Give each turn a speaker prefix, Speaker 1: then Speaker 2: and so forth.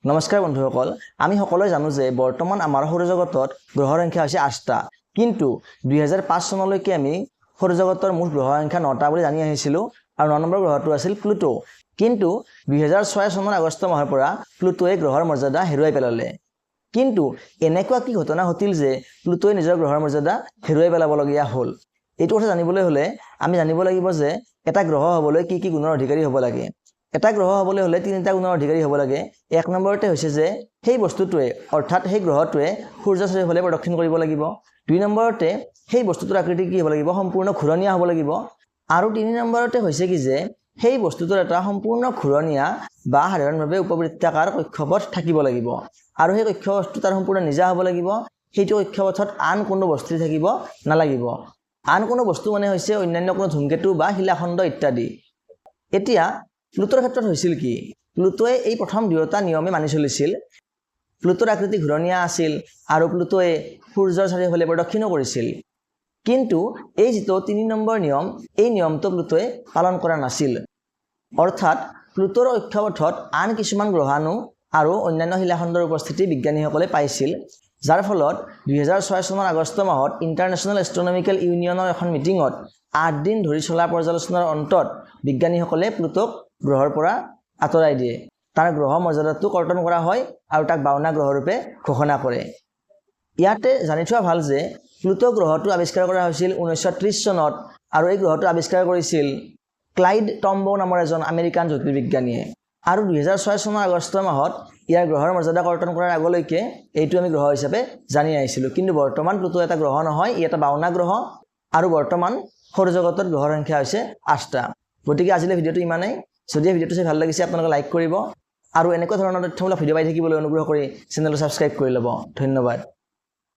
Speaker 1: নমস্কাৰ বন্ধুসকল, আমি সকলোৱে জানো যে বৰ্তমান আমাৰ সৌৰজগতত গ্ৰহৰ সংখ্যা হৈছে 8টা। কিন্তু 2005 চনলৈকে আমি সৌৰজগতৰ মুঠ গ্ৰহৰ সংখ্যা 9টা বুলি জানি আহিছিলোঁ আৰু 9 নম্বৰ গ্ৰহটো আছিল প্লুটো। কিন্তু 2006 চনৰ আগষ্ট মাহৰ পৰা প্লুটোৱে গ্ৰহৰ মৰ্যাদা হেৰুৱাই পেলালে। কিন্তু এনেকুৱা কি ঘটনা ঘটিল যে প্লুটোৱে নিজৰ গ্ৰহৰ মৰ্যাদা হেৰুৱাই পেলাবলগীয়া হ'ল? এইটো কথা জানিবলৈ হ'লে আমি জানিব লাগিব যে এটা গ্ৰহ হ'বলৈ কি কি গুণৰ অধিকাৰী হ'ব লাগে। এটা গ্ৰহ হ'বলৈ হ'লে 3টা গুণৰ অধিকাৰী হ'ব লাগে। এক নম্বৰতে হৈছে যে সেই বস্তুটোৱে অৰ্থাৎ সেই গ্ৰহটোৱে সূৰ্যৰ চাৰিওফালে প্ৰদক্ষিণ কৰিব লাগিব। 2 নম্বৰতে সেই বস্তুটোৰ আকৃতি কি হ'ব লাগিব? সম্পূৰ্ণ ঘূৰণীয়া হ'ব লাগিব। আৰু 3 নম্বৰতে হৈছে কি যে সেই বস্তুটোৰ এটা সম্পূৰ্ণ ঘূৰণীয়া বা সাধাৰণভাৱে উপবৃত্তাকাৰ কক্ষপথ থাকিব লাগিব। আৰু সেই কক্ষপথটো তাৰ সম্পূৰ্ণ নিজা হ'ব লাগিব। সেইটো কক্ষপথত আন কোনো বস্তু থাকিব নালাগিব। আন কোনো বস্তু মানে হৈছে অন্যান্য কোনো ধূমকেতু বা শিলাখণ্ড ইত্যাদি। এতিয়া প্লুটোৰ ক্ষেত্ৰত হৈছিল কি? প্লুটোৱে এই প্ৰথম দুয়োটা নিয়মে মানি চলিছিল। প্লুটোৰ আকৃতি ঘূৰণীয়া আছিল আৰু প্লুটোৱে সূৰ্যৰ চাৰিওফালে প্ৰদক্ষিণো কৰিছিল। কিন্তু এই যিটো 3 নম্বৰ নিয়ম, এই নিয়মটো প্লুটোৱে পালন কৰা নাছিল। অৰ্থাৎ প্লুটোৰ কক্ষপথত আন কিছুমান গ্ৰহাণু আৰু অন্যান্য শিলাখণ্ডৰ উপস্থিতি বিজ্ঞানীসকলে পাইছিল, যাৰ ফলত 2006 চনৰ আগষ্ট মাহত ইণ্টাৰনেশ্যনেল এষ্ট্ৰনমিকেল ইউনিয়নৰ এখন মিটিঙত 8 দিন ধৰি চলা পৰ্যালোচনাৰ অন্তত বিজ্ঞানীসকলে প্লুটোক গ্ৰহৰ পৰা আঁতৰাই দিয়ে। তাৰ গ্ৰহ মৰ্যাদাটো কৰ্তন কৰা হয় আৰু তাক 52 গ্ৰহৰূপে ঘোষণা কৰে। ইয়াতে জানি থোৱা ভাল যে প্লুটো গ্ৰহটো আৱিষ্কাৰ কৰা হৈছিল 1930 চনত আৰু এই গ্ৰহটো আৱিষ্কাৰ কৰিছিল ক্লাইড টম্বো নামৰ এজন আমেৰিকান জ্যোতিৰ্বিজ্ঞানীয়ে। আৰু 2006 চনৰ আগষ্ট মাহত ইয়াৰ গ্ৰহৰ মৰ্যাদা কৰ্তন কৰাৰ আগলৈকে এইটো আমি গ্ৰহ হিচাপে জানি আহিছিলোঁ। কিন্তু বৰ্তমান প্লুটো এটা গ্ৰহ নহয়, ই এটা 52 গ্ৰহ আৰু বৰ্তমান সৌৰজগতত গ্ৰহৰ সংখ্যা হৈছে 8টা। গতিকে আজিলৈ ভিডিঅ'টো ইমানেই। যদি ভিডিঅ'টো চাই ভাল লাগিছে আপোনালোকে লাইক কৰিব আৰু এনেকুৱা ধৰণৰ তথ্যমূলক ভিডিঅ' পাই থাকিবলৈ অনুগ্ৰহ কৰি চেনেলটো ছাবস্ক্ৰাইব কৰি ল'ব। ধন্যবাদ।